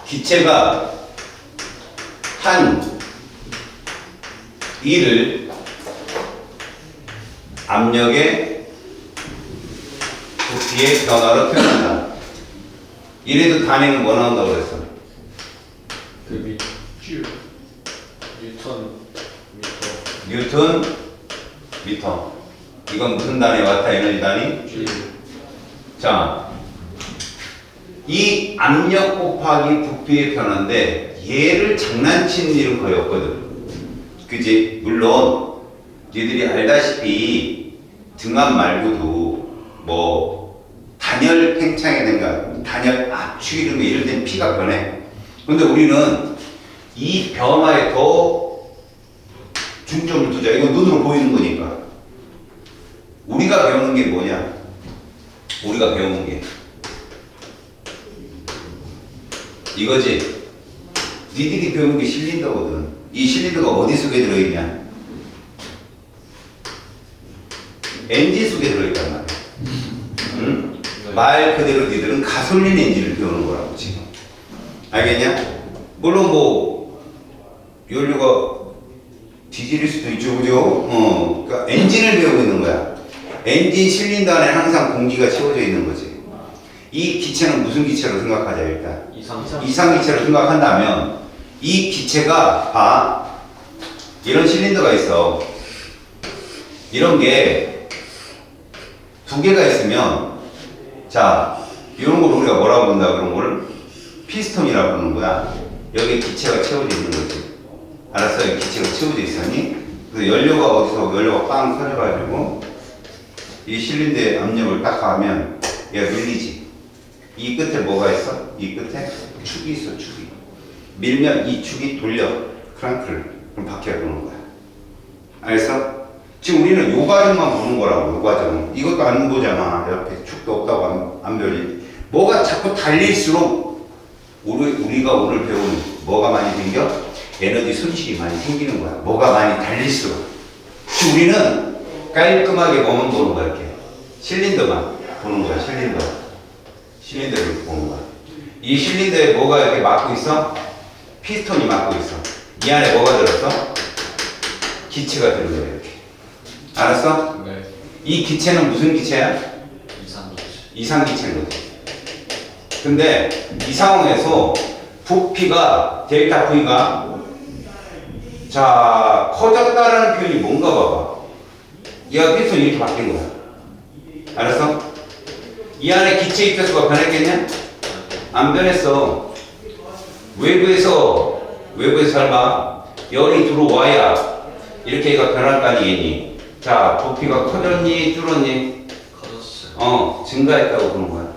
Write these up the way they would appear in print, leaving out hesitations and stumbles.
기체가 한 일을 압력의 부피의 변화로 표현한다. 이래도 단위는 뭐 나온다고 그랬어? 그 뉴턴 미터. 이건 무슨 단위? 와타 에너지 단위? G. 자, 이 압력 곱하기 부피의 변화인데 얘를 장난치는 일은 거의 없거든. 그지? 물론 니들이 알다시피 등압 말고도 뭐 단열 팽창이든가 단열 압축 이런 거 이럴 땐 피가 변해. 근데 우리는 이 변화에 더 중점을 두자. 이건 눈으로 보이는 거니까. 우리가 배우는 게 뭐냐? 우리가 배우는 게 이거지. 니들이 배우는 게 실린더거든. 이 실린더가 어디 속에 들어있냐? 엔진 속에 들어있단 말이야. 응? 말 그대로 니들은 가솔린 엔진을 배우는 거라고 지금. 알겠냐? 물론 뭐 연료가 디젤일 수도 있죠, 그죠? 그러니까 엔진을 배우고 있는 거야. 엔진 실린더 안에 항상 공기가 채워져 있는 거지. 이 기체는 무슨 기체로 생각하자 일단. 이상 기체로 생각한다면 이 기체가 봐. 이런 실린더가 있어. 이런 게 두 개가 있으면 자, 이런 걸 우리가 뭐라고 부른다 그런 걸 피스톤이라고 부르는 거야. 여기 기체가 채워져 있는 거지. 알았어? 여기 기체가 채워져 있으니 그래서 연료가 빵 터져가지고 이 실린더의 압력을 딱 가하면 얘가 밀리지. 이 끝에 뭐가 있어? 이 끝에 축이 있어, 축이. 밀면 이 축이 돌려. 크랑크를. 그럼 바퀴가 도는 거야. 알겠어? 지금 우리는 요 과정만 보는 거라고, 요 과정. 이것도 안 보잖아. 옆에 축도 없다고 안 배우지. 뭐가 자꾸 달릴수록 우리가 오늘 배운 뭐가 많이 생겨? 에너지 손실이 많이 생기는 거야. 뭐가 많이 달릴수록. 지금 우리는 깔끔하게 뭐만 보는 거야, 이렇게. 실린더만 보는 거야, 실린더. 실린더를 보는 거야. 이 실린더에 뭐가 이렇게 막고 있어? 피스톤이 막고 있어. 이 안에 뭐가 들었어? 기체가 들은 거야, 이렇게. 알았어? 네. 이 기체는 무슨 기체야? 이상 기체인 거지. 근데 이 상황에서 부피가 델타 V가 자 커졌다라는 표현이 뭔가 봐봐. 얘가 피스톤이 이렇게 바뀐 거야. 알았어? 이 안에 기체 입자수가 변했겠냐? 안 변했어. 외부에서 잘 봐. 열이 들어와야 이렇게 얘가 변할 거 아니겠니? 자, 부피가 커졌니? 줄었니? 커졌어요. 증가했다고 보는 거야.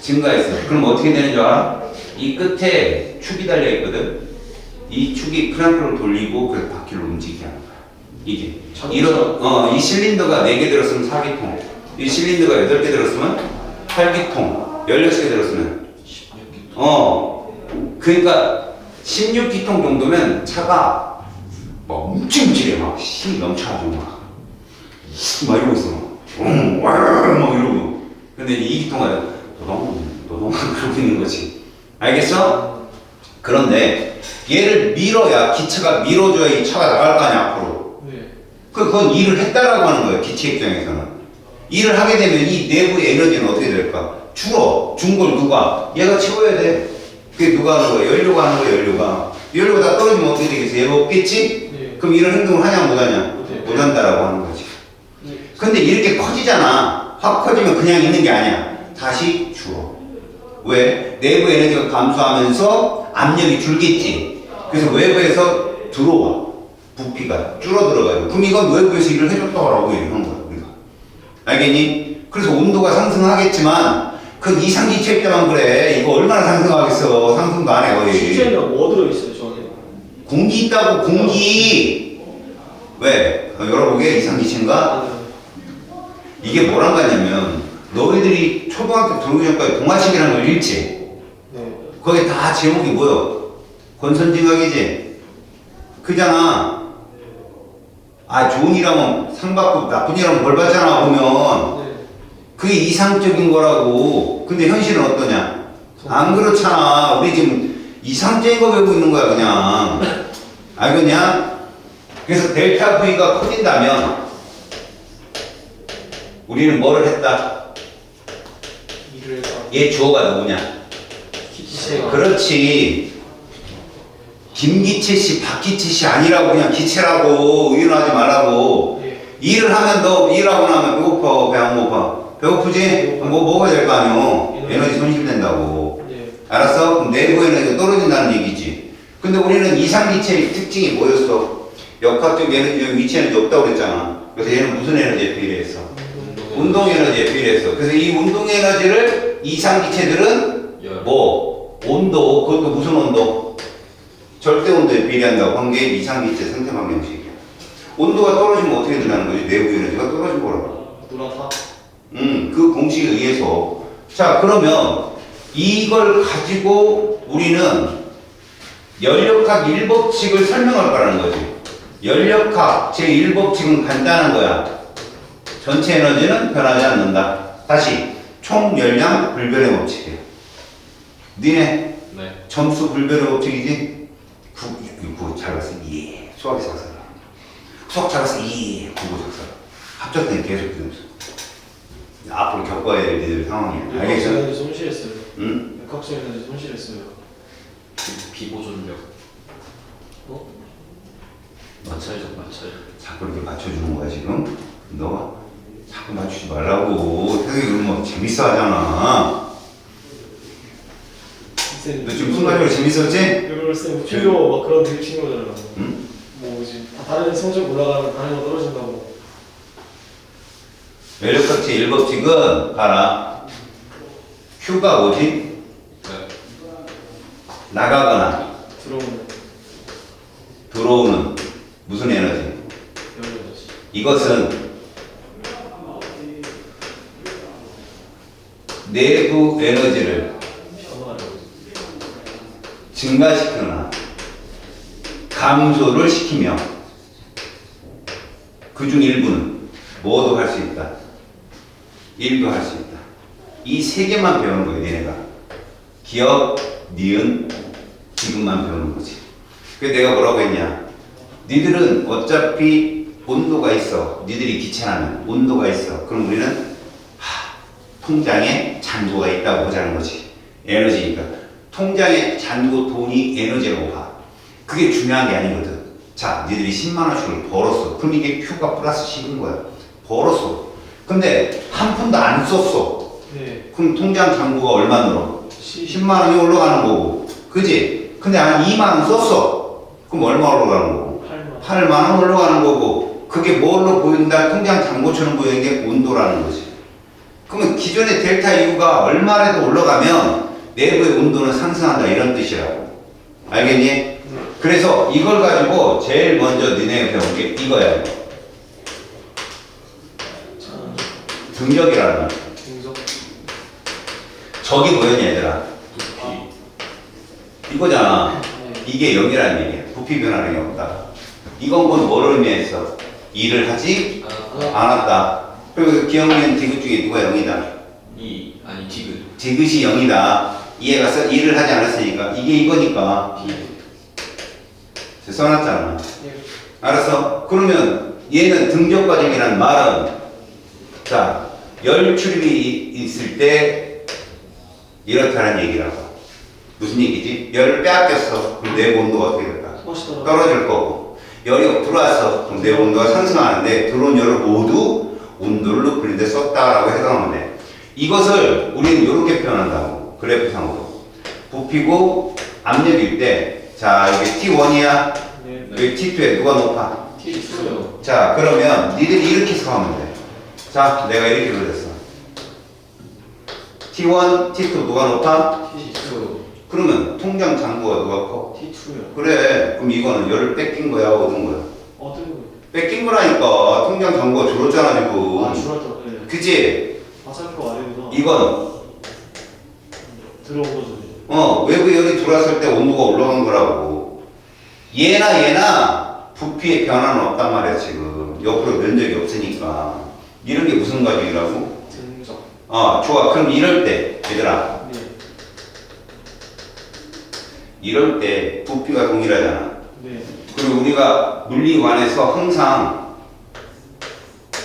증가했어. 그럼 어떻게 되는 줄 알아? 이 끝에 축이 달려 있거든. 이 축이 크랑크를 돌리고 그래서 바퀴를 움직이게 하는 거야. 이게 이런 이 실린더가 4개 들었으면 4기통, 이 실린더가 8개 들었으면 8기통, 16개 들었으면 16기통. 그러니까 16기통 정도면 차가 막 움찔움찔해. 막 힘이 넘쳐가지고 막 이러고 있어. 막 이러고. 근데 2기통은 도동 그러고 있는 거지. 알겠어? 그런데 얘를 밀어야 기체가 밀어줘야 이 차가 나갈 거 아니야 앞으로. 네. 그건 일을 했다라고 하는 거예요. 기체 입장에서는. 일을 하게 되면 이 내부의 에너지는 어떻게 될까? 줄어. 준 걸 누가? 얘가 채워야 돼. 그게 누가 하는 거야? 연료가 하는 거야, 연료가 다 떨어지면 어떻게 되겠어? 얘가 없겠지? 네. 그럼 이런 행동을 하냐 못하냐? 네. 못한다라고 하는 거지. 네. 근데 이렇게 커지잖아. 확 커지면 그냥 있는 게 아니야. 다시 줄어. 왜? 내부 에너지가 감소하면서 압력이 줄겠지. 그래서 외부에서 들어와. 부피가 줄어들어가지고. 그럼 이건 외부에서 일을 해줬다고 얘기하는 거야, 우리가. 알겠니? 그래서 온도가 상승하겠지만 그 이상기체 때만 그래. 이거 얼마나 상승하겠어. 상승도 안 해, 거의. 실제는 뭐 들어있어요, 저는? 공기 있다고, 공기. 왜? 열어보게, 이상기체인가? 이게 뭐란 거냐면 너희들이 초등학교 들어오기 전까지 동화책이라는 걸 읽지? 네. 거기 다 제목이 뭐요? 권선징악이지? 그잖아. 아, 좋은 일하면 상 받고 나쁜 일하면 벌 받잖아 보면. 네. 그게 이상적인 거라고. 근데 현실은 어떠냐? 안 그렇잖아. 우리 지금 이상적인 거 배우고 있는 거야 그냥. 알겠냐? 그래서 델타 V가 커진다면 우리는 뭐를 했다? 일을 해서 얘 주어가 누구냐? 기체가 그렇지. 김기채 씨, 박기채 씨 아니라고 그냥 기채라고 의논하지 말라고. 예. 일을 하면 너 일하고 나면 배고파, 배 안 고파? 배고프지? 뭐 먹어야 될 거 아니오. 에너지 손실된다고. 예. 알았어? 그럼 내부 에너지가 떨어진다는 얘기지. 근데 우리는 이상기체의 특징이 뭐였어? 역학적 에너지, 위치 에너지 없다고 그랬잖아. 그래서 얘는 무슨 에너지에 비례했어? 운동 에너지에 비례했어. 그래서 이 운동 에너지를 이상기체들은 열. 뭐 온도, 그것도 무슨 온도? 절대 온도에 비례한다고 한 게 이상기체 상태 방정식이야. 온도가 떨어지면 어떻게 된다는 거지? 내부 에너지가 떨어진 거라고. 누나타 그 공식에 의해서. 자, 그러면 이걸 가지고 우리는 연력학 1법칙을 설명할 거라는 거지. 연력학 제1법칙은 간단한 거야. 전체 에너지는 변하지 않는다. 다시 총 열량 불변의 법칙이야. 니네 네. 점수 불변의 법칙이지? 9 잘 봤어. 예. 수학이 작살. 수학 잘 봤어. 예. 국어 작살. 합작된 계속 점수. 앞으로 겪어야 될 니들 상황이야. 알겠어? 역학생에서 손실했어요. 응? 역학생에서 손실했어요. 비보존력. 어? 마찰적 마찰. 자꾸 이렇게 맞춰주는 거야 지금? 너 자꾸 맞추지 말라고. 태경이 그러면 재밌어 하잖아. 쌤, 너 지금 순간적으로 재밌었지? 그걸 쌤 필요 막 그런 되게 친 거잖아. 응? 뭐지? 다른 성적 올라가면 다른 거 떨어진다고. 연력학체 1법칙은 봐라. Q가 뭐지? 네. 들어오는 들어오는 무슨 에너지? 열려지. 이것은 내부 에너지를 변화를. 증가시키거나 감소를 시키며 그중 일부는 뭐도 할 수 있다. 일도 할 수 있다. 이 세 개만 배우는 거야, 얘네가. 기억, 니은, 지금만 배우는 거지. 그래서 내가 뭐라고 했냐? 니들은 어차피 온도가 있어. 니들이 귀찮으면 온도가 있어. 그럼 우리는 통장에 잔고가 있다고 보자는 거지. 에너지니까. 통장에 잔고 돈이 에너지라고 봐. 그게 중요한 게 아니거든. 자, 니들이 10만 원씩을 벌었어. 그럼 이게 Q가 플러스 10인 거야. 벌었어. 근데 한 푼도 안 썼어. 네. 그럼 통장 잔고가 얼마 늘어? 10만 원이 올라가는 거고. 그지? 근데 한 2만 원 썼어. 그럼 얼마 올라가는 거고? 8만. 8만 원 올라가는 거고. 그게 뭘로 보인다? 통장 잔고처럼 보이는 게 온도라는 거지. 그러면 기존의 델타 U가 얼마라도 올라가면 내부의 온도는 상승한다 이런 뜻이라고. 알겠니? 그래서 이걸 가지고 제일 먼저 니네 배운 게 이거야. 등적이라는 거. 등석. 저기 뭐였냐 얘들아? 이거잖아. 네. 이게 0이라는 얘기야. 부피 변화량이 없다. 이건 곧 뭐를 의미했어? 일을 하지 않았다. 그리고 기억력 디귿 중에 누가 0이다? 이 아니 디귿. 디귿이 0이다. 이해가 써? 일을 하지 않았으니까. 이게 이거니까. 써놨잖아. 예. 알았어? 그러면 얘는 등적 과정이라는 말은 자, 열 출입이 있을 때 이렇다는 얘기라고. 무슨 얘기지? 열을 빼앗겼어. 그럼 내부 온도가 어떻게 될까? 멋있더라. 떨어질 거고. 열이 들어왔어. 그럼 내부 온도가 상승하는데 들어온 열을 모두 온도를 높이는 데 썼다라고 해석하면 돼. 이것을 우리는 이렇게 표현한다고. 그래프상으로. 부피고 압력일 때 자, 이게 T1이야. 네. 여기 T2에 누가 높아? T2요. 자, 그러면 니들이 이렇게 생각하면 돼. 자, 내가 이렇게 그렸어. T1, T2 누가 높아? T2요. 그러면 통장 잔고가 누가 커? T2요. 그래. 그럼 이거는 열을 뺏긴 거야, 얻은 거야? 어떤 거? 뺏긴 거라니까. 통장 잔고가 줄었잖아, 지금. 아, 줄었다. 네. 그치? 화살표 아래구나. 이건, 들어온 거죠. 외부 열이 들어왔을 때 온도가 올라간 거라고. 얘나 부피의 변화는 없단 말이야, 지금. 옆으로 면적이 없으니까. 이런 게 무슨 과정이라고? 등석. 좋아. 그럼 이럴 때, 얘들아. 네. 이럴 때 부피가 동일하잖아. 네. 그리고 우리가 물리관에서 항상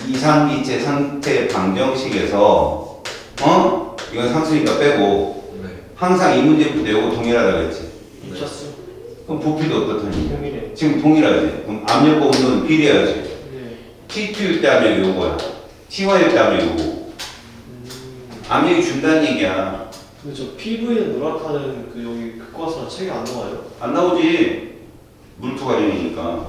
이상기체 상태 방정식에서 이건 상수니까 빼고 네. 항상 이 문제 풀 때 이거 동일하다 그랬지. 미쳤어. 그럼 부피도 어떻다니? 공이네. 지금 동일하지. 그럼 압력과 온도는 비례하지. 네. T2일 때 압력이 요거야. T1일 때 압력이 요거. 압력이 준다는 얘기야. 근데 저 PV는 노력하는 그 여기 극과사 책이 안 나와요? 안 나오지. 물투 과정이니까.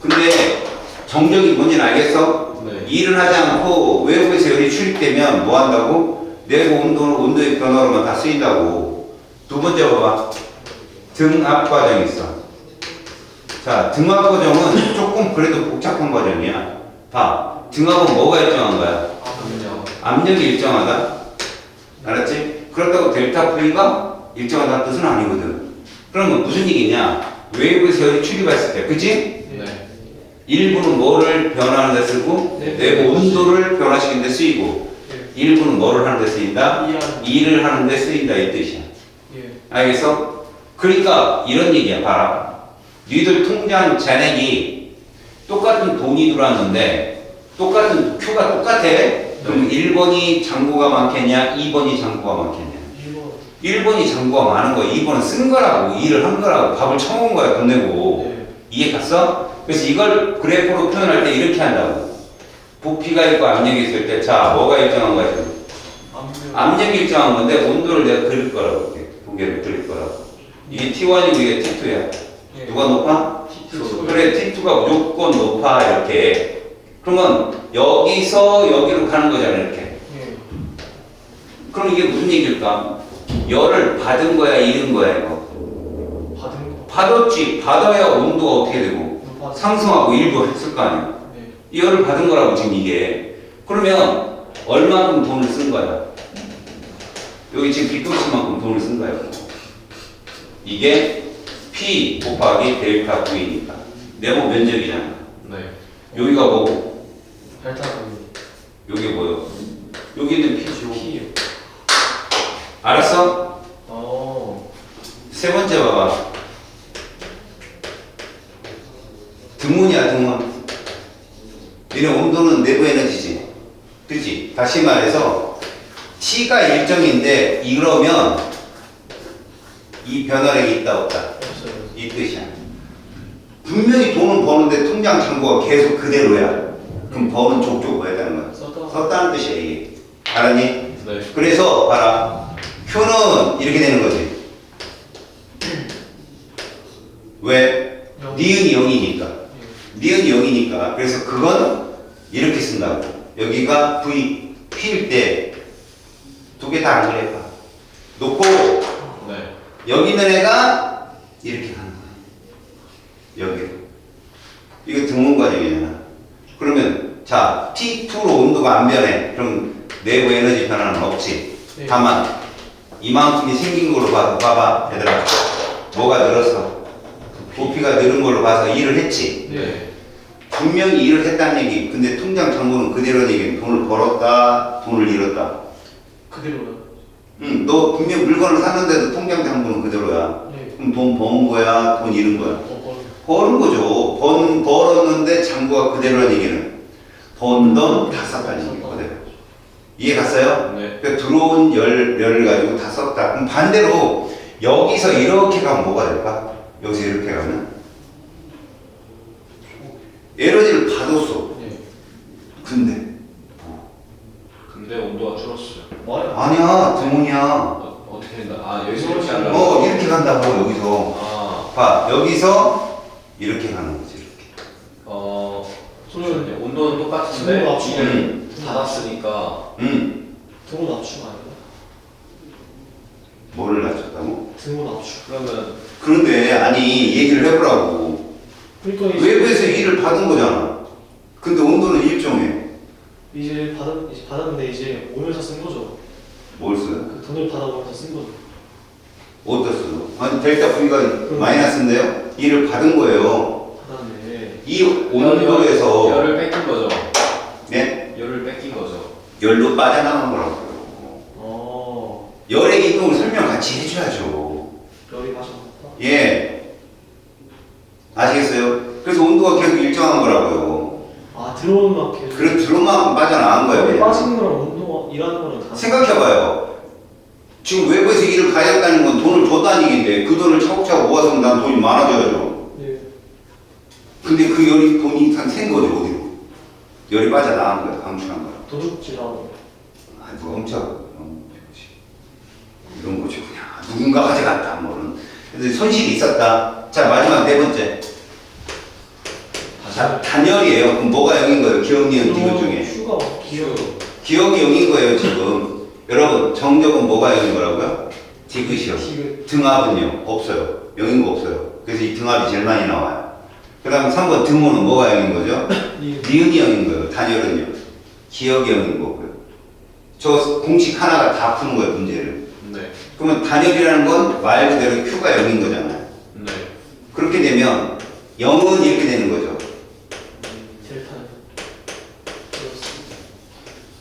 근데 정적이 뭔지는 알겠어? 네. 일을 하지 않고 외부에서 열이 출입되면 뭐 한다고? 내부 온도의 변화로만 다 쓰인다고. 두 번째 봐봐. 등압 과정이 있어. 자, 등압 과정은 조금 그래도 복잡한 과정이야. 봐. 등압은 뭐가 일정한 거야? 압력. 압력이 일정하다. 알았지? 그렇다고 델타 V가 일정하다는 뜻은 아니거든. 그러면 무슨 얘기냐? 외부에서 열이 출입했을 때, 그치? 네. 일부는 뭐를 변화하는 데 쓰고 네. 내부 온도를 변화시키는 데 쓰이고 예. 일부는 뭐를 하는 데 쓰인다? 이해하는. 일을 하는 데 쓰인다 이 뜻이야. 예. 알겠어? 그러니까 이런 얘기야. 봐라. 니들 통장 잔액이 똑같은 돈이 들어왔는데 똑같은 Q가 똑같아. 그럼 1번이 잔고가 많겠냐? 2번이 잔고가 많겠냐? 1번. 1번이 잔고가 많은 거야. 2번은 쓴 거라고. 일을 한 거라고. 밥을 처먹은 거야. 돈 내고. 네. 이해 갔어? 그래서 이걸 그래프로 표현할 때 이렇게 한다고. 부피가 있고 압력이 있을 때, 자, 뭐가 일정한 거야, 지금? 압력. 압력이 일정한 건데, 온도를 내가 그릴 거라고. 이렇게 두 개를 그릴 거라고. 이게 T1이고 이게 T2야. 예. 누가 높아? T2. 그래, T2가 무조건 높아, 이렇게. 그러면 여기서 여기로 가는 거잖아, 이렇게. 예. 그럼 이게 무슨 얘기일까? 열을 받은 거야, 잃은 거야, 이거? 받은 거. 받았지. 받아야 온도가 어떻게 되고, 받은. 상승하고 일부 했을 거 아니야. 네. 이 열을 받은 거라고 지금 이게. 그러면 얼마큼 돈을 쓴 거야? 여기 지금 빗돌심만큼 돈을 쓴 거야. 이게 P 곱하기 델타 V니까 네모 면적이잖아. 네. 여기가 뭐고? 델타 V. 여기 뭐요? 여기는 P죠. P요. 알았어? 세 번째 봐봐. 등문이야 등문. 얘네 온도는 내부 에너지지. 그치? 다시 말해서 T가 일정인데 이러면 이 변화량이 있다 없다? 없어요. 이 뜻이야. 분명히 돈은 버는데 통장 잔고가 계속 그대로야. 그럼 버는 족족 뭐 해야 되는 거야? 썼다. 썼다는 뜻이야 이게. 알았니? 네. 그래서 봐라. Q는 이렇게 되는 거지. 왜? 영. 니은이 0이니까. 예. 니은이 0이니까. 그래서 그건 이렇게 쓴다고. 여기가 V, P일 때 두 개 다 안 그래 봐. 놓고 네. 여기 있는 애가 이렇게 가는 거야. 여기로. 이거 등문 과정이잖아. 그러면 자 T2로 온도가 안 변해. 그럼 내부 에너지 변화는 없지. 네. 다만 이만큼이 생긴 걸로 봐서 봐봐 얘들아. 뭐가 늘었어? 부피가 늘은 걸로 봐서 일을 했지. 네. 분명히 일을 했다는 얘기. 근데 통장 잔고는 그대로는 얘기. 돈을 벌었다, 돈을 잃었다. 그대로요. 응, 너 분명 물건을 샀는데도 통장 잔고는 그대로야. 네. 그럼 돈 번 거야, 돈 잃은 거야? 번. 버는 거죠. 벌었는데 잔고가 그대로라는 얘기는 번 돈 다 썼다는 얘기 그대로. 이해 갔어요? 네. 그러니까 들어온 열을 가지고 다 썼다. 그럼 반대로 여기서 이렇게 가면 뭐가 될까? 여기서 이렇게 가면 에너지를 받았어. 네. 근데 근데 온도가 줄었어요. 뭐야? 아니야 등문이야. 어떻게 된다? 아 여기서 이렇게 하려고. 이렇게 간다고 여기서. 아. 봐 여기서 이렇게 가는 거지 이렇게. 소리는 온도는 똑같은데 등호 낮추고. 음. 닫았으니까. 등호 낮추고 아니야? 뭐를 낮췄다고? 등호 낮추고. 그러면 그런데 아니 얘기를 해보라고. 그러니까 이제 외부에서 일을 받은 거잖아. 근데 온도는 일정해. 이제 받았는데 이제 오면서 쓴 거죠. 뭘 써요? 그 돈을 받아오면서 쓴 거죠. 어디다 써요? 아니 델타 V가 마이너스인데요? 일을 받은 거예요. 받았네. 이 온도에서 열을 뺏긴 거죠. 네? 열을 뺏긴 거죠. 열로 빠져나간 거라고요. 어. 열의 이동을 설명 같이 해줘야죠. 열이 가져갔다. 예. 아시겠어요? 그래서 온도가 계속 일정한 거라고요. 아 들어오는 만큼. 그래 드론만 빠져나간 거예요. 열이 그냥. 빠지는 거랑 온도가 일하는 거랑 다. 생각해봐요. 지금 외부에서 일을 가졌다는 건 돈을 줬다는 얘기인데 그 돈을 차곡차곡 모아서 난 돈이 많아져야죠. 예. 근데 그 열이 돈이 샌 거죠 어디로? 열이 빠져나간 거야, 방출한 거야. 도둑질하고. 아 누가 훔쳐? 이런 거죠 그냥 누군가 가져갔다 뭐는. 그래서 손실이 있었다. 자 마지막 네 번째. 자 단열이에요. 그럼 뭐가 0인 거예요? 기억, 니은, 디귿 중에. 휴가 기억. 기억이 0인 거예요 지금. 여러분 정적은 뭐가 0인 거라고요? 디귿이요. 디귿. 등합은요? 없어요. 0인 거 없어요. 그래서 이 등합이 제일 많이 나와요. 그 다음 3번 등호는 뭐가 0인 거죠? 니은이 0인 거예요. 단열은요. 기억이 0인 거고요. 저 공식 하나가 다 푸는 거예요 문제를. 네. 그러면 단열이라는 건 말 그대로 Q가 0인 거잖아요. 네. 그렇게 되면 0은 이렇게 되는 거죠. 제일 타는.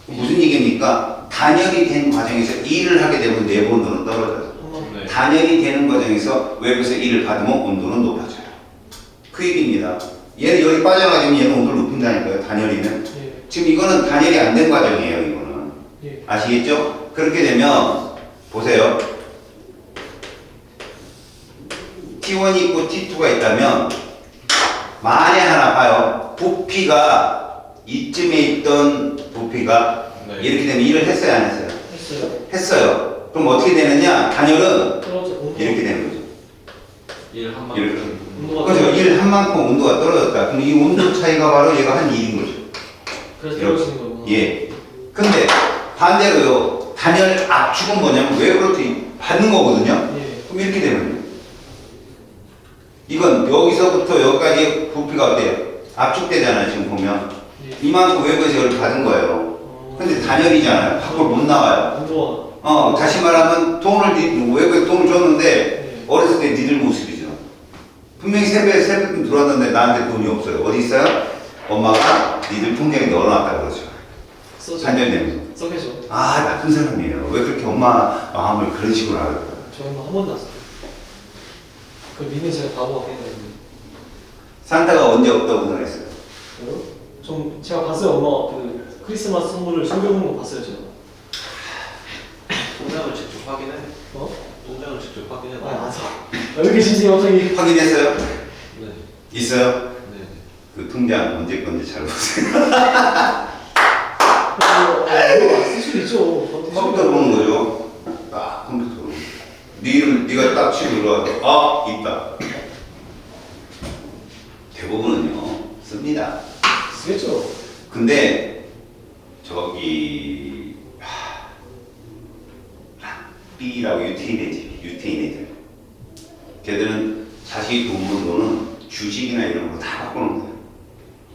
무슨 얘기입니까? 단열이 된 과정에서 일을 하게 되면 내부 온도는 떨어져요. 네. 단열이 되는 과정에서 외부에서 일을 받으면 온도는 높아져요. 그 얘기입니다. 얘는 열이 빠져나가면 얘는 온도를 높인다니까요. 단열이는. 예. 지금 이거는 단열이 안 된 과정이에요. 이거는. 예. 아시겠죠? 그렇게 되면 보세요. T1이 있고 T2가 있다면 만에 하나 봐요. 부피가 이쯤에 있던 부피가 네. 이렇게 되면 일을 했어요, 안 했어요? 했어요. 했어요. 그럼 어떻게 되느냐? 단열은 떨어져. 온도. 이렇게 되는 거죠. 일 한 이렇게. 만큼. 온도가 그죠? 일 한 만큼 온도가 떨어졌다. 그럼 이 온도 차이가 바로 얘가 한 1인 거죠. 그래서 이렇게. 떨어지는 거구나. 예. 근데 반대로요. 단열 압축은 뭐냐면 외부로 받는 거거든요. 예. 그럼 이렇게 되면요. 이건 여기서부터 여기까지 부피가 어때요? 압축되잖아요. 지금 보면. 예. 이만큼 외부에서 열을 받은 거예요. 근데 단열이잖아요. 밖으로 못 나와요. 온도가. 다시 말하면 외부에 돈을 줬는데 예. 어렸을 때 니들 모습이죠. 분명히 세뱃돈 들어왔는데 나한테 돈이 없어요. 어디 있어요? 엄마가 니들 통장에 넣어놨다 그러죠. 써져. 단열되면서. 써계죠. 아 나쁜 사람이에요. 왜 그렇게 엄마 마음을 그런 식으로 알아요? 저는 한 번도 안 썼어요. 그 믿는 제가 바보가 되는데. 산타가 언제 없다고 생각했어요? 좀 제가 봤어요. 엄마 그 크리스마스 선물을 숨겨놓은 거 봤어요 제가. 통장을 직접 확인해. 어? 통장을 직접 확인해. 아니 안 사. 왜 이렇게 진지 갑자기? 확인했어요? 네. 있어요? 네. 그 통장 언제 건지 잘 보세요. 쓸 수도 있죠. 컴퓨터 보는 거죠. 딱 컴퓨터 보는 거. 네 이름 네가 딱 치고 들어와서 아 있다. 대부분은요 씁니다. 쓰겠죠. 근데 저기 B라고 유태인 애들 걔들은 자기 돈은 주식이나 이런 거 다 바꾸는 거예요.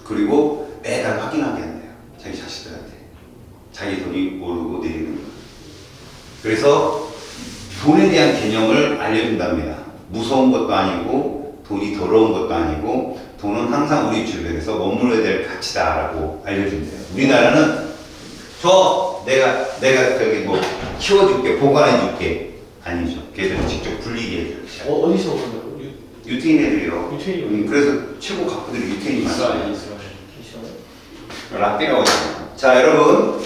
그리고 매달 확인하게 한대요. 자기 자식들한테 자기 돈이 오르고 내리는 거예요. 그래서 돈에 대한 개념을 알려준답니다. 무서운 것도 아니고 돈이 더러운 것도 아니고 돈은 항상 우리 주변에서 머물러야 될 가치다라고 알려준대요. 우리나라는 내가 저기 뭐 키워줄게 보관해줄게 아니죠. 걔들은 직접 불리게 해줘요. 어디서 그러냐고? 유태인 애들이요. 유태인이요? 그래서 최고 가구들이 유태인이 많아요. 이스라엘. 라떼라고 하잖아요. 자 여러분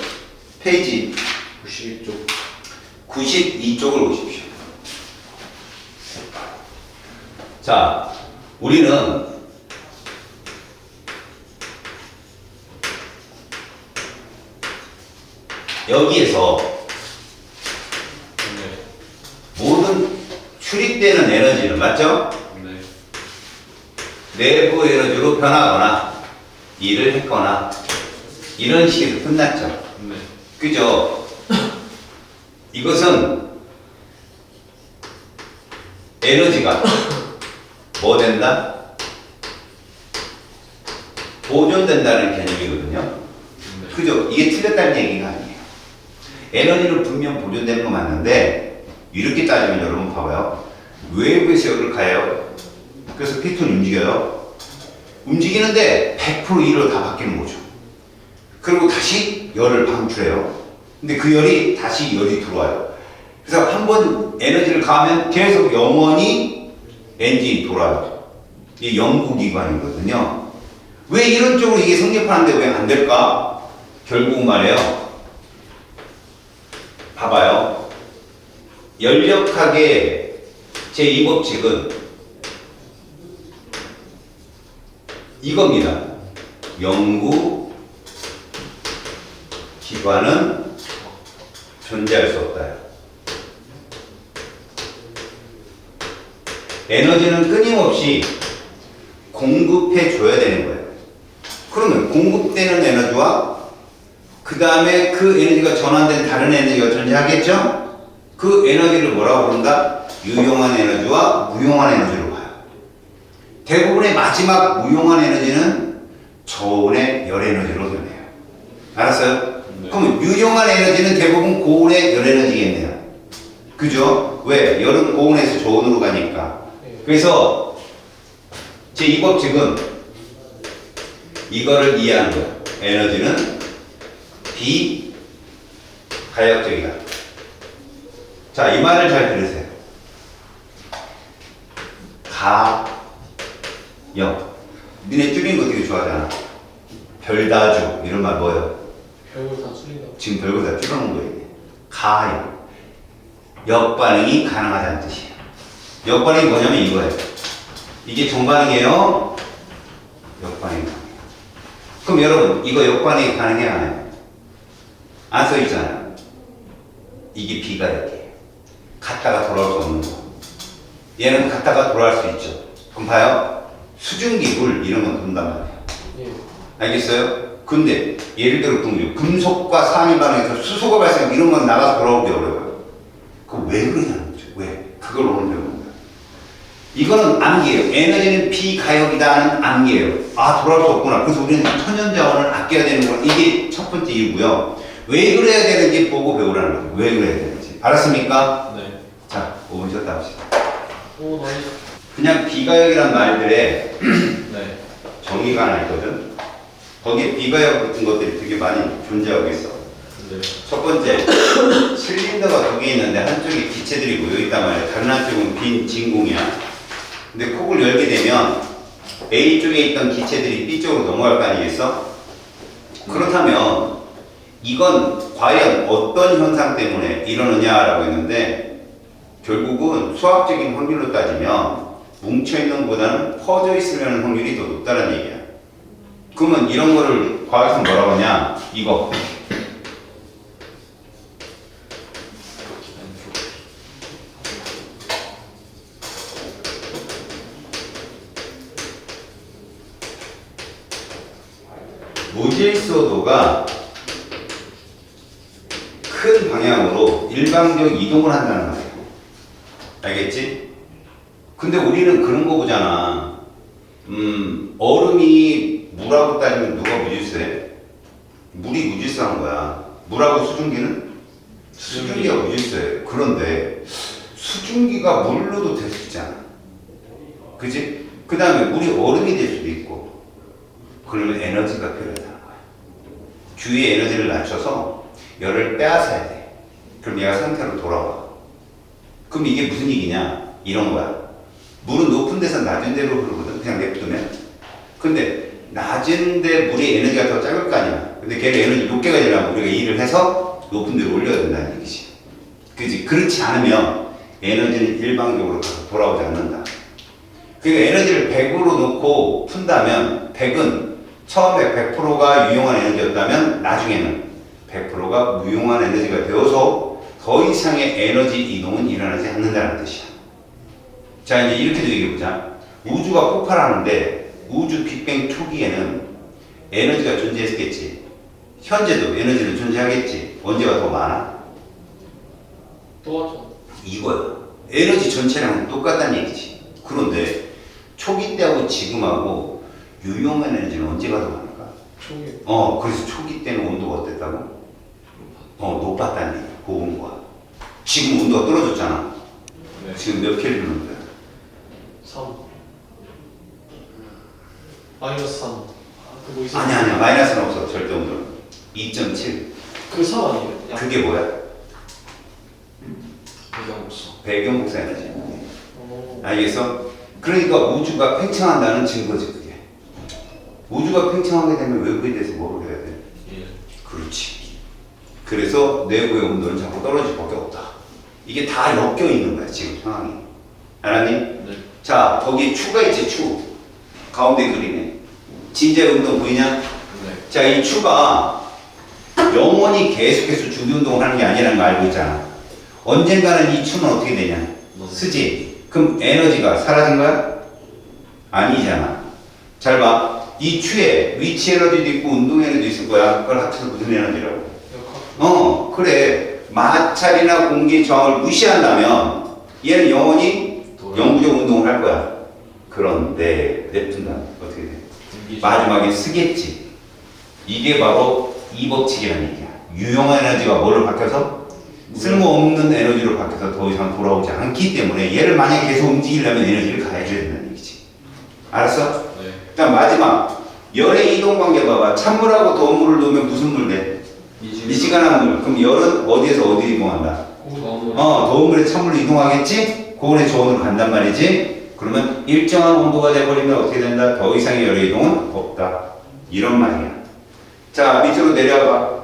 페이지 92쪽. 92쪽을 보십시오. 자 우리는 여기에서 네. 모든 출입되는 에너지는 맞죠? 네. 내부 에너지로 변하거나 일을 했거나 이런 식에서 끝났죠. 네. 그죠? 이것은 에너지가 뭐 된다? 보존된다는 개념이거든요. 네. 그죠? 이게 틀렸다는 얘기가 아니에요. 에너지는 분명 보존되는 거 맞는데 이렇게 따지면 여러분 봐봐요. 외부에서 열을 가해요. 그래서 피톤이 움직여요. 움직이는데 100% 1로 다 바뀌는 거죠. 그리고 다시 열을 방출해요. 근데 그 열이 다시 열이 들어와요. 그래서 한 번 에너지를 가하면 계속 영원히 엔진이 돌아요. 이게 연구기관이거든요. 왜 이런 쪽으로 이게 성립하는데 왜 안 될까? 결국 말이에요. 봐봐요. 열역학의 제2법칙은 이겁니다. 연구 기관은 존재할 수 없다. 에너지는 끊임없이 공급해 줘야 되는 거예요. 그러면 공급되는 에너지와 그 다음에 그 에너지가 전환된 다른 에너지가 존재하겠죠? 그 에너지를 뭐라고 부른다? 유용한 에너지와 무용한 에너지로 봐요. 대부분의 마지막 무용한 에너지는 저온의 열 에너지로 변해요. 알았어요? 네. 그럼 유용한 에너지는 대부분 고온의 열 에너지겠네요. 그죠? 왜? 열은 고온에서 저온으로 가니까. 그래서 제2법칙은 이거를 이해하는 거예요. 에너지는 비가역적이다. 자, 이 말을 잘 들으세요. 가역. 니네 줄이는 거 되게 좋아하잖아. 별다주 이런 말 뭐예요? 별걸 다 줄인다. 지금 별거 다 줄여놓은 거예요. 가역. 역반응이 가능하다는 뜻이에요. 역반응이 뭐냐면 이거예요. 이게 정반응이에요. 역반응이 가능해요. 그럼 여러분 이거 역반응이 가능해 안 해요? 안 써있잖아요. 이게 비가역이에요. 갔다가 돌아올 수 없는 거. 얘는 갔다가 돌아올 수 있죠. 그럼 봐요. 수증기, 물 이런 건 돈단 말이에요. 예. 알겠어요? 근데 예를 들어 금속과 산이 반응해서 수소가 발생 이런 건 나가서 돌아오기 어려워요. 그거 왜 그러냐는 거죠. 왜? 그걸 오늘 배우는 거예요. 이거는 암기예요. 에너지는 비가역이다는 암기예요. 아, 돌아올 수 없구나. 그래서 우리는 천연자원을 아껴야 되는 건 이게 첫 번째 이유고요. 왜 그래야 되는지 보고 배우라는 거예요. 왜 그래야 되는지. 알았습니까? 네. 자, 5분 쉬었다 합시다. 오, 나이스. 그냥 비가역이란 말들에 네. 정의가 하나 있거든. 거기에 비가역 같은 것들이 되게 많이 존재하고 있어. 네. 첫 번째, 실린더가 두 개 있는데 한쪽에 기체들이 모여 있단 말이야. 다른 한쪽은 빈 진공이야. 근데 콕을 열게 되면 A 쪽에 있던 기체들이 B 쪽으로 넘어갈 거 아니겠어? 그렇다면 이건 과연 어떤 현상 때문에 이러느냐라고 했는데 결국은 수학적인 확률로 따지면 뭉쳐있는 것보다는 퍼져 있으려는 확률이 더 높다는 얘기야. 그러면 이런 거를 과학에서 뭐라고 하냐? 이거. 무질서도가 큰 방향으로 일방적 이동을 한다는 말이에요. 알겠지? 근데 우리는 그런 거 보잖아. 얼음이 물하고 따지면 누가 무질서해? 물이 무질서한 거야. 물하고 수증기는? 수증기가 무질서해. 그런데 수증기가 물로도 될 수 있잖아. 그지? 그 다음에 물이 얼음이 될 수도 있고. 그러면 에너지가 필요하다는 거야. 주위의 에너지를 낮춰서 열을 빼앗아야 돼. 그럼 얘가 상태로 돌아와. 그럼 이게 무슨 얘기냐? 이런 거야. 물은 높은 데서 낮은 데로 흐르거든. 그냥 냅두면. 근데 낮은데 물의 에너지가 더 작을 거 아니야. 근데 걔를 에너지 높게 가지려면 우리가 일을 해서 높은 데로 올려야 된다는 얘기지. 그지? 그렇지 않으면 에너지는 일방적으로 돌아오지 않는다. 그러니까 에너지를 100으로 놓고 푼다면 100은 처음에 100%가 유용한 에너지였다면 나중에는 100%가 무용한 에너지가 되어서 더 이상의 에너지 이동은 일어나지 않는다는 뜻이야. 자, 이제 이렇게도 얘기해보자. 우주가 폭발하는데 우주 빅뱅 초기에는 에너지가 존재했겠지. 현재도 에너지는 존재하겠지. 언제가 더 많아? 똑같죠. 이거야. 에너지 전체랑 똑같다는 얘기지. 그런데 초기 때하고 지금하고 유용한 에너지는 언제가 더 많을까? 초기. 그래서 초기 때는 온도가 어땠다고? 높았다는 얘기야. 고온과. 지금 온도가 떨어졌잖아. 네. 지금 몇 켈빈인데? 3. 마이너스 3. 그뭐 있어? 아니야. 마이너스는 없어. 절대 온도는. 2.7. 그 3 아니에요? 야. 그게 뭐야? 배경복수. 배경 복사 에너지. 어. 알겠어? 그러니까 우주가 팽창한다는 증거지 그게. 우주가 팽창하게 되면 외부에 대해서 뭐를 해야 돼? 예. 그렇지. 그래서 내부의 온도는 자꾸 떨어질 수밖에 없다. 이게 다 엮여 있는 거야 지금 상황이. 알았니? 네. 자 거기 추가 있지 추. 가운데 그리네. 진짜 운동 보이냐? 네. 자 이 추가 영원히 계속해서 주기 운동을 하는 게 아니라는 거 알고 있잖아. 언젠가는 이 추는 어떻게 되냐? 쓰지. 그럼 에너지가 사라진 거야? 아니잖아. 잘 봐. 이 추에 위치 에너지도 있고 운동 에너지도 있을 거야. 그걸 합쳐서 무슨 에너지라고? 그래. 마찰이나 공기 저항을 무시한다면 얘는 영원히 영구적 운동을 할 거야. 그런데 냅둔다. 어떻게 돼? 마지막에 쓰겠지. 이게 바로 이 법칙이라는 얘기야. 유용한 에너지가 뭐로 바뀌어서? 쓸모없는 에너지로 바뀌어서 더 이상 돌아오지 않기 때문에 얘를 만약에 계속 움직이려면 에너지를 가해줘야 된다는 얘기지. 알았어? 네. 일단 마지막 열의 이동 관계 봐봐. 찬물하고 더운 물을 넣으면 무슨 물 돼? 미지근한 물. 그럼 열은 어디에서 어디로 이동한다? 더운 물에 찬물로 이동하겠지? 고온의 저온으로 간단 말이지? 그러면 일정한 온도가 돼버리면 어떻게 된다? 더 이상의 열의 이동은 없다. 이런 말이야. 자, 밑으로 내려와봐.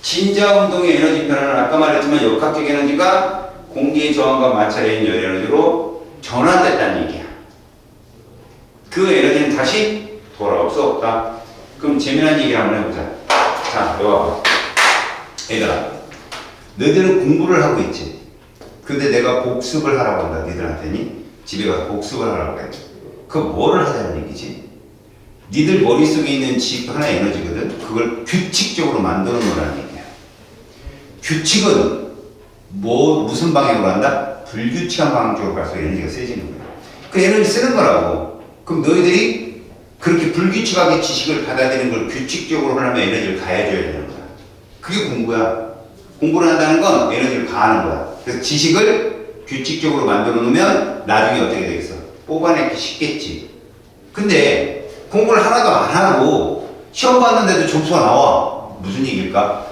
진자 운동의 에너지 변화는 아까 말했지만 역학적 에너지가 공기의 저항과 마찰에 있는 열 에너지로 전환됐다는 얘기야. 그 에너지는 다시 돌아올 수 없다. 그럼 재미난 얘기 한번 해보자. 자, 여기 와봐. 얘들아, 너희들은 공부를 하고 있지. 근데 내가 복습을 하라고 한다. 너희들한테니 집에 가서 복습을 하라고 해. 그 뭐를 하자는 얘기지? 니들 머릿속에 있는 집 하나의 에너지거든. 그걸 규칙적으로 만들어 놓으라는 얘기야. 규칙은 무슨 방향으로 한다? 불규칙한 방향 쪽으로 갈수록 에너지가 세지는 거야. 그 에너지 쓰는 거라고. 그럼 너희들이 그렇게 불규칙하게 지식을 받아들이는 걸 규칙적으로 하려면 에너지를 가해줘야 되는 거야. 그게 공부야. 공부를 한다는 건 에너지를 가하는 거야. 그래서 지식을 규칙적으로 만들어 놓으면 나중에 어떻게 되겠어? 뽑아내기 쉽겠지. 근데 공부를 하나도 안 하고 시험 봤는데도 점수가 나와. 무슨 얘기일까?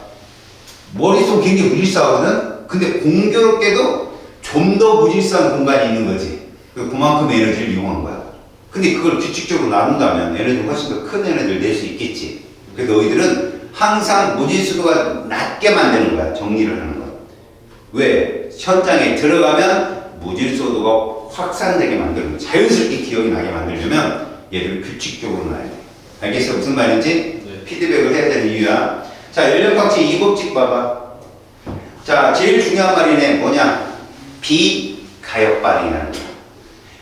머릿속 굉장히 무질서하거든? 근데 공교롭게도 좀 더 무질서한 공간이 있는 거지. 그만큼 에너지를 이용한 거야. 근데 그걸 규칙적으로 나눈다면 에너지는 훨씬 더 큰 에너지를 낼 수 있겠지. 그래서 너희들은 항상 무질서도가 낮게 만드는 거야. 정리를 하는 거야. 왜? 현장에 들어가면 무질서도가 확산되게 만드는 거야. 자연스럽게 기억이 나게 만들려면 얘들을 규칙적으로 놔야 돼. 알겠어? 무슨 말인지? 네. 피드백을 해야 되는 이유야. 자, 연력각지 이 법칙 봐봐. 자, 제일 중요한 말이네. 뭐냐? 비가역 반응이라는 거야.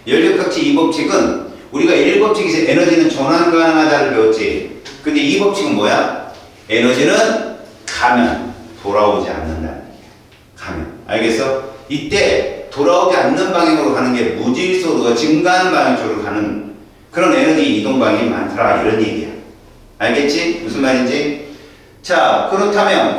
연력각지 이 법칙은 우리가 1법칙에서 에너지는 전환 가능하다를 배웠지. 근데 이 법칙은 뭐야? 에너지는 가면 돌아오지 않는다는 얘기야. 가면. 알겠어? 이때 돌아오지 않는 방향으로 가는 게 무질서도가 증가하는 방향 쪽으로 가는 그런 에너지 이동 방향이 많더라. 이런 얘기야. 알겠지? 무슨 말인지? 자, 그렇다면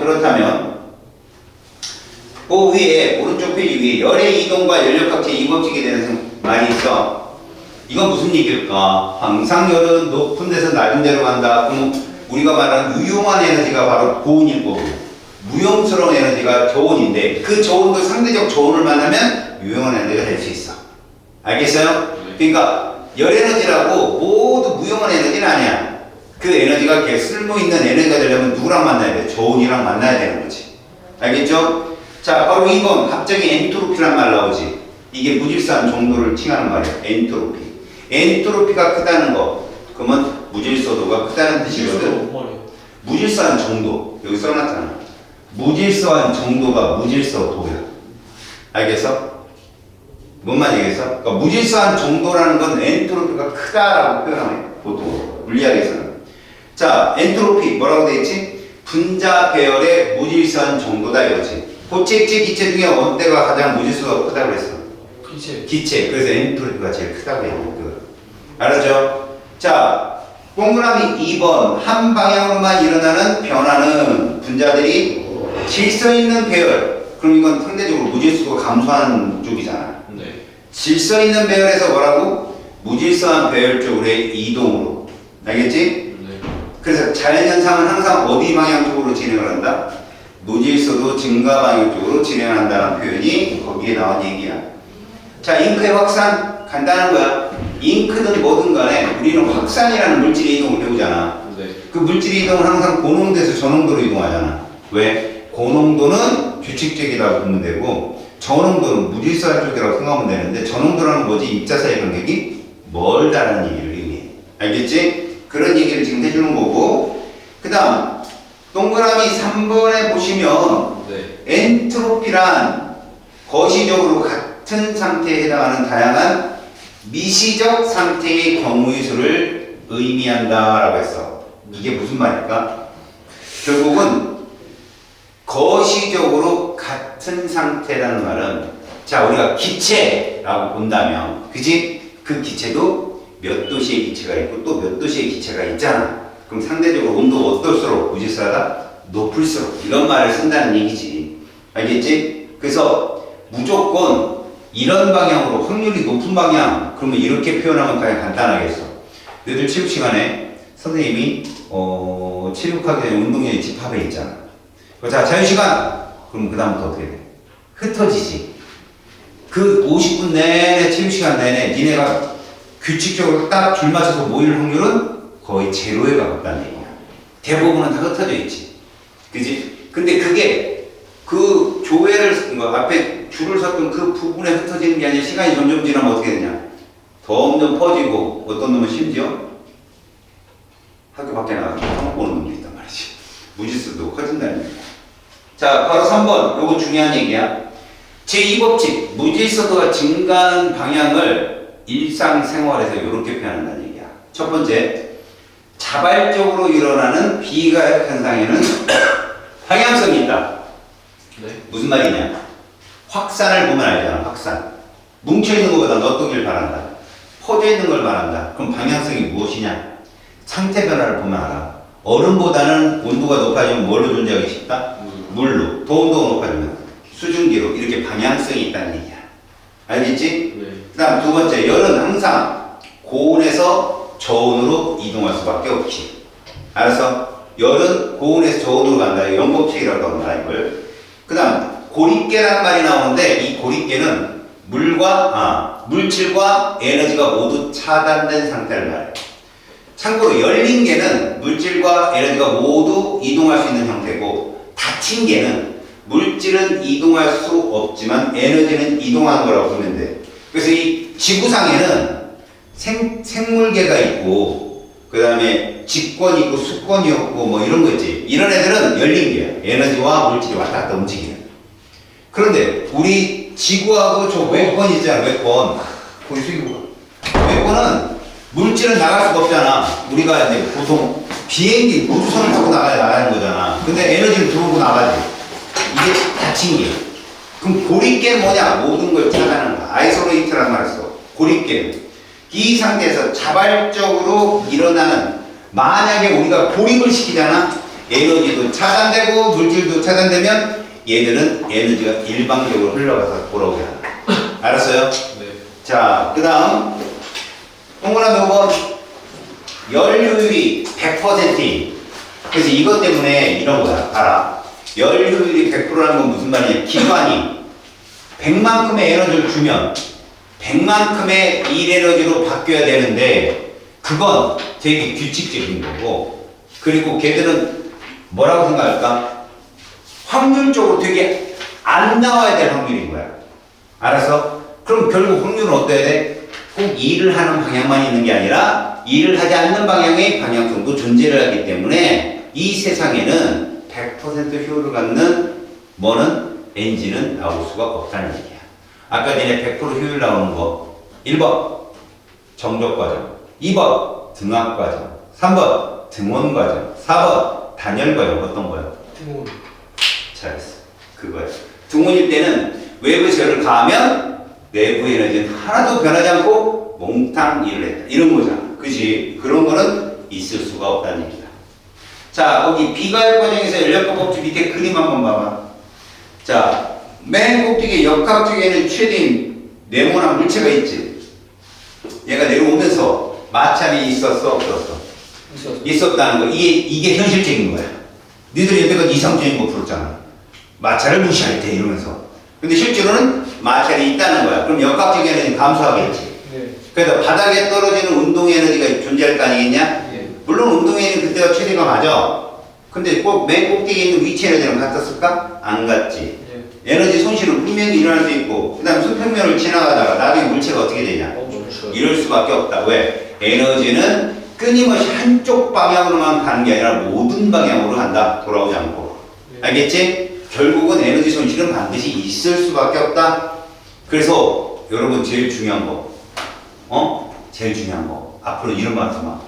그 위에 오른쪽 페이지 위에 열의 이동과 연력각지 이 법칙에 대해서 말이 있어. 이건 무슨 얘기일까? 항상 열은 높은 데서 낮은 데로 간다. 그럼 우리가 말하는 유용한 에너지가 바로 고온일 거고 무용스러운 에너지가 저온인데 그 저온도 상대적 저온을 만나면 유용한 에너지가 될 수 있어. 알겠어요? 그러니까 열 에너지라고 모두 무용한 에너지는 아니야. 그 에너지가 쓸모있는 에너지가 되려면 누구랑 만나야 돼? 저온이랑 만나야 되는 거지. 알겠죠? 자, 바로 2번 갑자기 엔트로피란 말 나오지. 이게 무질서한 정도를 칭하는 말이야. 엔트로피. 엔트로피가 크다는 거. 그러면 무질서도가 크다는 뜻이거든. 무질서한 정도. 여기 써놨잖아. 무질서한 정도가 무질서도야. 알겠어? 뭔 말이겠어? 그러니까 무질서한 정도라는 건 엔트로피가 크다라고 표현하네. 보통 물리학에서는. 자, 엔트로피 뭐라고 돼 있지? 분자 배열의 무질서한 정도다 이거지. 고체액체 기체 중에 어느 때가 가장 무질서가 크다고 그랬어? 기체. 그래서 엔트로피가 제일 크다고 얘기했거든. 알았죠? 자, 동그라미 2번 한 방향으로만 일어나는 변화는 분자들이 질서 있는 배열. 그럼 이건 상대적으로 무질서가 감소하는 쪽이잖아. 네. 질서 있는 배열에서 뭐라고? 무질서한 배열 쪽으로의 이동으로. 알겠지? 네. 그래서 자연현상은 항상 어디 방향 쪽으로 진행을 한다? 무질서도 증가 방향 쪽으로 진행한다는 표현이 거기에 나온 얘기야. 자, 잉크의 확산 간단한 거야. 잉크든 뭐든 간에 우리는 확산이라는 물질의 이동을 배우잖아. 네. 그 물질의 이동은 항상 고농도에서 저농도로 이동하잖아. 왜? 고농도는 규칙적이라고 보면 되고 저농도는 무질서한 쪽이라고 생각하면 되는데 저농도라는 뭐지? 입자 사이 간격이 멀다라는 얘기를 의미해. 알겠지? 그런 얘기를 지금 해주는 거고 그 다음 동그라미 3번에 보시면 네. 엔트로피란 거시적으로 같은 상태에 해당하는 다양한 미시적 상태의 경우의 수를 의미한다라고 했어. 이게 무슨 말일까? 결국은 거시적으로 같은 상태라는 말은 자 우리가 기체라고 본다면 그지? 그 기체도 몇 도시의 기체가 있고 또 몇 도시의 기체가 있잖아. 그럼 상대적으로 온도 어떨수록 무질서하다? 높을수록 이런 말을 쓴다는 얘기지. 알겠지? 그래서 무조건 이런 방향으로 확률이 높은 방향 그러면 이렇게 표현하면 가장 간단하겠어. 너희들 체육 시간에 선생님이 체육하기 전에 운동회 집합에 있잖아. 자 자유시간 그럼 그 다음부터 어떻게 돼? 흩어지지. 그 50분 내내 체육시간 내내 니네가 규칙적으로 딱 줄 맞춰서 모일 확률은 거의 제로에 가깝다는 얘기야. 대부분은 다 흩어져 있지. 그지? 근데 그게 그 교회를 앞에 줄을 섰던 그 부분에 흩어지는 게 아니라 시간이 점점 지나면 어떻게 되냐? 점점 퍼지고 어떤 놈은 심지어 학교 밖에 나가서 한번 보는 놈도 있단 말이지. 무질서도 커진다는 얘기야. 자, 바로 3번. 요거 중요한 얘기야. 제2법칙. 무질서도가 증가하는 방향을 일상생활에서 이렇게 표현한다는 얘기야. 첫 번째, 자발적으로 일어나는 비가역 현상에는 방향성이 있다. 네. 무슨 말이냐? 확산을 보면 알잖아. 확산. 뭉쳐있는 것보다 너뜨길 바란다. 퍼져있는 걸 말한다. 그럼 방향성이 무엇이냐? 상태 변화를 보면 알아. 얼음보다는 온도가 높아지면 뭘로 존재하기 쉽다? 물로. 더 온도가 높아지면 수증기로. 이렇게 방향성이 있다는 얘기야. 알겠지? 네. 그 다음 두 번째, 열은 항상 고온에서 저온으로 이동할 수밖에 없지. 알았어? 열은 고온에서 저온으로 간다. 영법칙이라고 한다, 이걸. 그 다음, 고립계란 말이 나오는데, 이 고립계는 물질과 에너지가 모두 차단된 상태를 말해. 참고로 열린 개는 물질과 에너지가 모두 이동할 수 있는 형태고, 닫힌 개는 물질은 이동할 수 없지만 에너지는 이동하는 거라고 보면 돼. 그래서 이 지구상에는 생물계가 있고 그 다음에 직권이 있고 수권이 없고 뭐 이런 거 있지. 이런 애들은 열린 개야. 에너지와 물질이 왔다 갔다 움직이는. 그런데 우리 지구하고 저 외권 있잖아. 외권. 거기 숙이고 외권은 물질은 나갈 수가 없잖아. 우리가 이제 보통 비행기 우주선을 타고 나가는 거잖아. 근데 에너지를 들어오고 나가지. 이게 닫힌 게. 그럼 고립계는 뭐냐? 모든 걸 차단하는 거야. 아이솔레이트라는 말을 써. 고립계는. 이 상태에서 자발적으로 일어나는, 만약에 우리가 고립을 시키잖아? 에너지도 차단되고 물질도 차단되면 얘들은 에너지가 일방적으로 흘러가서 돌아오게 한다. 알았어요? 네. 자, 그 다음 동그라미 5번 열 효율이 100%인. 그래서 이것 때문에 이런 거야. 봐라. 열 효율이 100%라는 건 무슨 말이냐? 기관이 100만큼의 에너지를 주면 100만큼의 일 에너지로 바뀌어야 되는데 그건 되게 규칙적인 거고, 그리고 걔들은 뭐라고 생각할까? 확률적으로 되게 안 나와야 될 확률인 거야. 알았어? 그럼 결국 확률은 어때야 돼? 꼭 일을 하는 방향만 있는 게 아니라 일을 하지 않는 방향의 방향성도 존재를 하기 때문에 이 세상에는 100% 효율을 갖는 뭐는 엔진은 나올 수가 없다는 얘기야. 아까 전에 100% 효율 나오는 거 1번 정적과정, 2번 등압과정, 3번 등원과정, 4번 단열과정. 어떤 거야? 등원. 잘했어. 그거야. 등원일 때는 외부에서 열을 가하면 내부 에너지는 하나도 변하지 않고 몽땅 일을 했다. 이런 거잖아. 그지? 그런 거는 있을 수가 없다는 얘기다. 자, 거기 비가역 과정에서 연력법 법칙 밑에 그림 한번 봐봐. 자, 맨 꼭대기에 역학적에는 최대인 네모난 물체가 있지. 얘가 내려오면서 마찰이 있었어, 없었어? 있었다는 거. 이게 현실적인 거야. 니들이 여태까지 이상적인 거 풀었잖아. 마찰을 무시할 때 이러면서. 근데 실제로는 마찰이 있다는 거야. 그럼 역학적 에너지는 감소하겠지. 네. 그래서 바닥에 떨어지는 운동 에너지가 존재할 거 아니겠냐? 예. 물론 운동 에너지 그때가 최대가 맞아. 근데 꼭 맨 꼭대기에 있는 위치 에너지랑 같았을까? 안 같지. 예. 에너지 손실은 분명히 일어날 수 있고, 그 다음에 수평면을 지나가다가 나중에 물체가 어떻게 되냐? 멈춰. 이럴 수밖에 없다. 왜? 에너지는 끊임없이 한쪽 방향으로만 가는 게 아니라 모든 방향으로 간다. 돌아오지 않고. 예. 알겠지? 결국은 에너지 손실은 반드시 있을 수밖에 없다. 그래서 여러분 제일 중요한 거, 제일 중요한 거. 앞으로 이런 말 하지 마.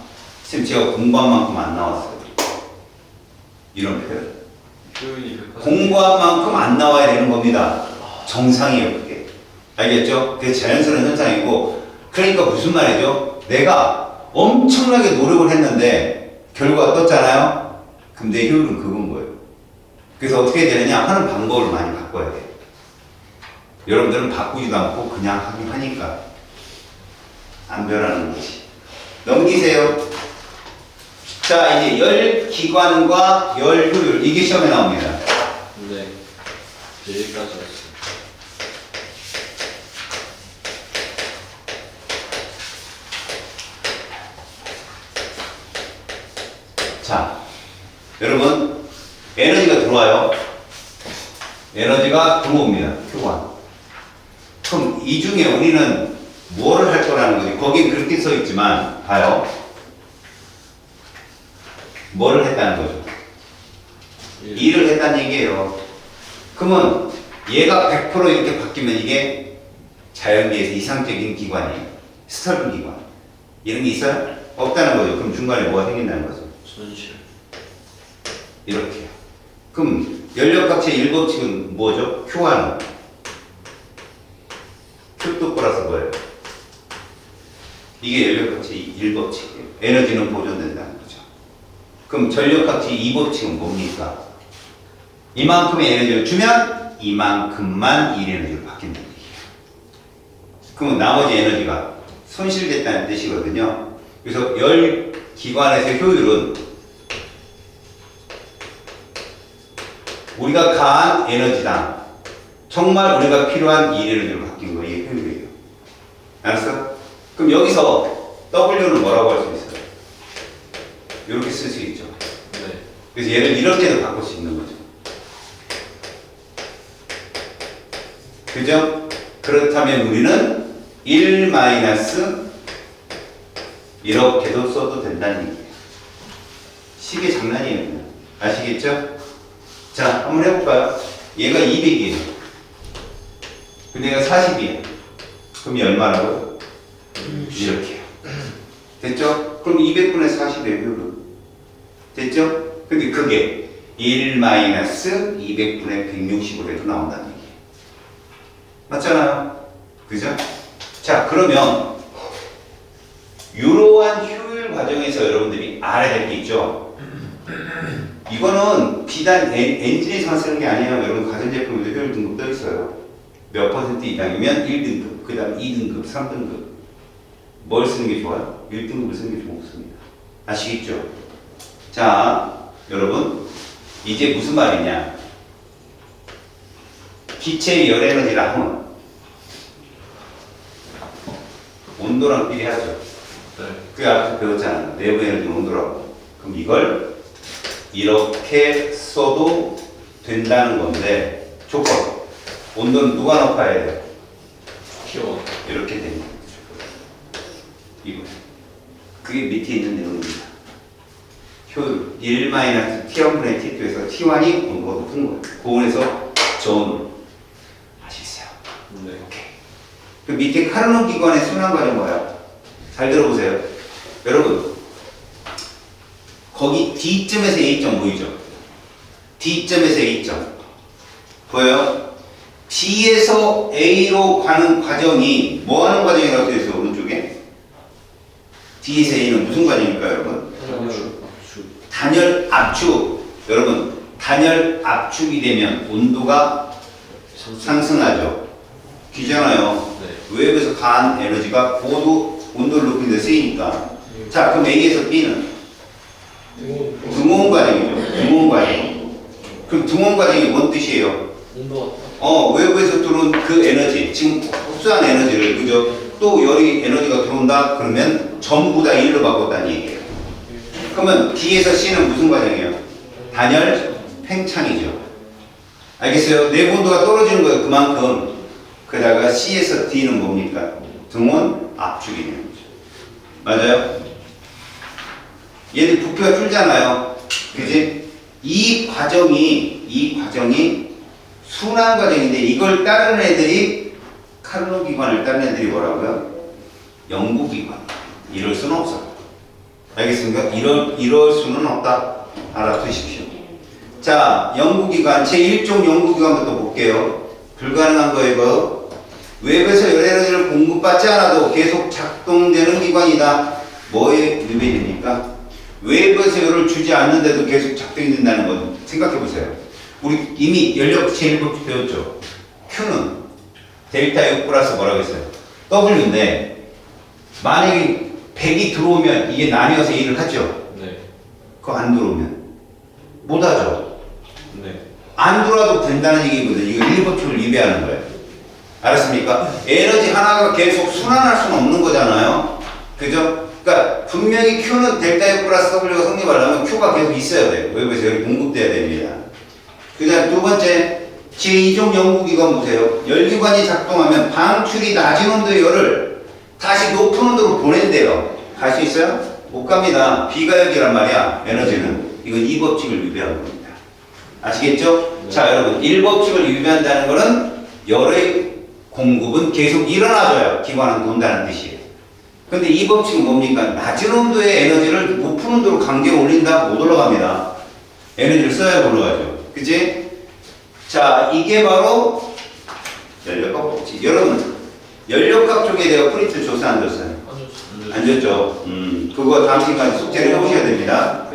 쌤 제가 공부한 만큼 안 나왔어요. 이런 표현. 효율이 100%. 공부한 만큼 안 나와야 되는 겁니다. 정상이에요, 그게. 알겠죠? 그게 자연스러운 현상이고, 그러니까 무슨 말이죠? 내가 엄청나게 노력을 했는데 결과가 떴잖아요? 그럼 내 효율은 그건 거예요. 그래서 어떻게 해야 되느냐? 하는 방법을 많이 바꿔야 돼요. 여러분들은 바꾸지도 않고 그냥 하긴 하니까 안 변하는 거지. 넘기세요. 자, 이제 열 기관과 열 효율, 이게 시험에 나옵니다. 네. 여기까지 왔어요. 자, 여러분, 에너지가 들어와요. 에너지가 들어옵니다. 교관. 그럼 이 중에 우리는 뭐를 할 거라는 거지? 거긴 그렇게 써 있지만, 봐요. 뭐를 했다는 거죠? 일을 했다는 얘기예요. 그러면 얘가 100% 이렇게 바뀌면 이게 자연계에서 이상적인 기관이에요. 스털브 기관. 이런 게 있어요? 없다는 거죠. 그럼 중간에 뭐가 생긴다는 거죠? 손실. 이렇게요. 그럼 연력각체의 일법칙은 뭐죠? Q와는 Q 플러스 뭐예요? 이게 연력각체의 일법칙이에요. 에너지는 보존된다는 거죠. 그럼 전력각체의 이법칙은 뭡니까? 이만큼의 에너지를 주면 이만큼만 일 에너지로 바뀐다는 얘기예요. 그러면 나머지 에너지가 손실됐다는 뜻이거든요. 그래서 열 기관에서의 효율은 우리가 가한 에너지당 정말 우리가 필요한 일 에너지로 바뀐 거, 이게 효율이에요. 알았어? 그럼 여기서 W는 뭐라고 할 수 있어요? 이렇게 쓸 수 있죠. 네. 그래서 얘를 이렇게도 바꿀 수 있는 거죠. 그죠? 그렇다면 우리는 1 마이너스 이렇게도 써도 된다는 얘기예요. 식의 장난이에요. 그냥. 아시겠죠? 자, 한번 해볼까요? 얘가 200이에요. 근데 얘가 40이에요. 그럼 얘 얼마라고요? 이렇게요. 됐죠? 그럼 200분의 40이에요, 효율은. 됐죠? 근데 그게 1 마이너스 200분의 160으로 해도 나온다는 얘기예요. 맞잖아요? 그죠? 자, 그러면 이러한 효율 과정에서 여러분들이 알아야 될 게 있죠? 이거는 비단 엔진에서만 쓰는 게 아니에요. 여러분 가전제품에도 효율 등급 떠 있어요. 몇 퍼센트 이상이면 1등급, 그 다음 2등급, 3등급. 뭘 쓰는 게 좋아요? 1등급을 쓰는 게 좋습니다. 아시겠죠? 자, 여러분 이제 무슨 말이냐? 기체의 열 에너지라 하면 온도랑 비례하죠. 네. 그 앞에서 배웠잖아요. 내부 에너지 온도라고. 그럼 이걸 이렇게 써도 된다는 건데 조건. 온도는 누가 높아야 돼요? 키워. 이렇게 됩니다. 이거. 그게 밑에 있는 내용입니다. 효율 1-T1분의 T2에서 T1이 온도가 높은 거예요. 고온에서 저온. 아시겠어요? 네. 오케이. 그 밑에 카르노 기관의 순환 과정 뭐야? 잘 들어보세요. 여러분, 거기 D점에서 A점 보이죠? D점에서 A점. 보여요? B에서 A로 가는 과정이 뭐 하는 과정이라고 되어 있어요, 오른쪽에? D에서 A는 무슨 과정일까요, 여러분? 압축. 단열 압축. 여러분, 단열 압축이 되면 온도가 상승하죠. 귀잖아요. 네. 외부에서 가한 에너지가 모두 온도를 높이는 데 쓰이니까. 자, 그럼 A에서 B는 등호흡 과정이죠. 등호흡 과정. 그럼 등원 과정이 뭔 뜻이에요? 온도 외부에서 들어온 그 에너지, 지금 흡수한 에너지를, 그죠? 또 열이 에너지가 들어온다? 그러면 전부 다 1로 바꿨다는 얘기예요. 그러면 D에서 C는 무슨 과정이에요? 단열 팽창이죠. 알겠어요? 내부 온도가 떨어지는 거예요. 그만큼. 그러다가 C에서 D는 뭡니까? 등원 압축이네요. 맞아요? 얘들 부피가 줄잖아요. 그지? 이 과정이 순환 과정인데 이걸 따르는 애들이 칼로 기관을 따르는 애들이 뭐라고요? 영구 기관. 이럴 수는 없어. 알겠습니까? 이럴 수는 없다. 알아두십시오. 자, 영구 기관 제1종 영구 기관부터 볼게요. 불가능한 거예요. 외부에서 열 에너지를 공급받지 않아도 계속 작동되는 기관이다. 뭐에 위배됩니까? 외부에서 열을 주지 않는데도 계속 작동이 된다는 건 생각해 보세요. 우리 이미 연력 제1법 배웠죠. Q는 델타 U 플러스 뭐라고 했어요? W인데 만약에 100이 들어오면 이게 나뉘어서 일을 하죠. 네. 그거 안 들어오면 못 하죠. 네. 안 들어와도 된다는 얘기거든요. 이거 1법칙을 위배하는 거예요. 알았습니까? 에너지 하나가 계속 순환할 수는 없는 거잖아요. 그죠? 그러니까 분명히 Q는 델타 U 플러스 W가 성립하려면 Q가 계속 있어야 돼요. 외부에서 열이 공급돼야 됩니다. 그 다음 두 번째, 제2종 연구기관 보세요. 열기관이 작동하면 방출이 낮은 온도의 열을 다시 높은 온도로 보낸대요. 갈 수 있어요? 못 갑니다. 비가역이란 말이야. 에너지는. 이건 이 법칙을 위배하는 겁니다. 아시겠죠? 네. 자, 여러분 1법칙을 위배한다는 것은 열의 공급은 계속 일어나줘야 기관은 돈다는 뜻이에요. 근데 이 법칙은 뭡니까? 낮은 온도의 에너지를 높은 온도로 강제로 올린다? 못 올라갑니다. 에너지를 써야 올라가죠. 그치? 자, 이게 바로 연력각 법칙. 여러분, 연력각 쪽에 대해 프린트 줬어, 안 줬어요? 안 줬죠. 그거 다음 시간까지 숙제를 해보셔야 됩니다.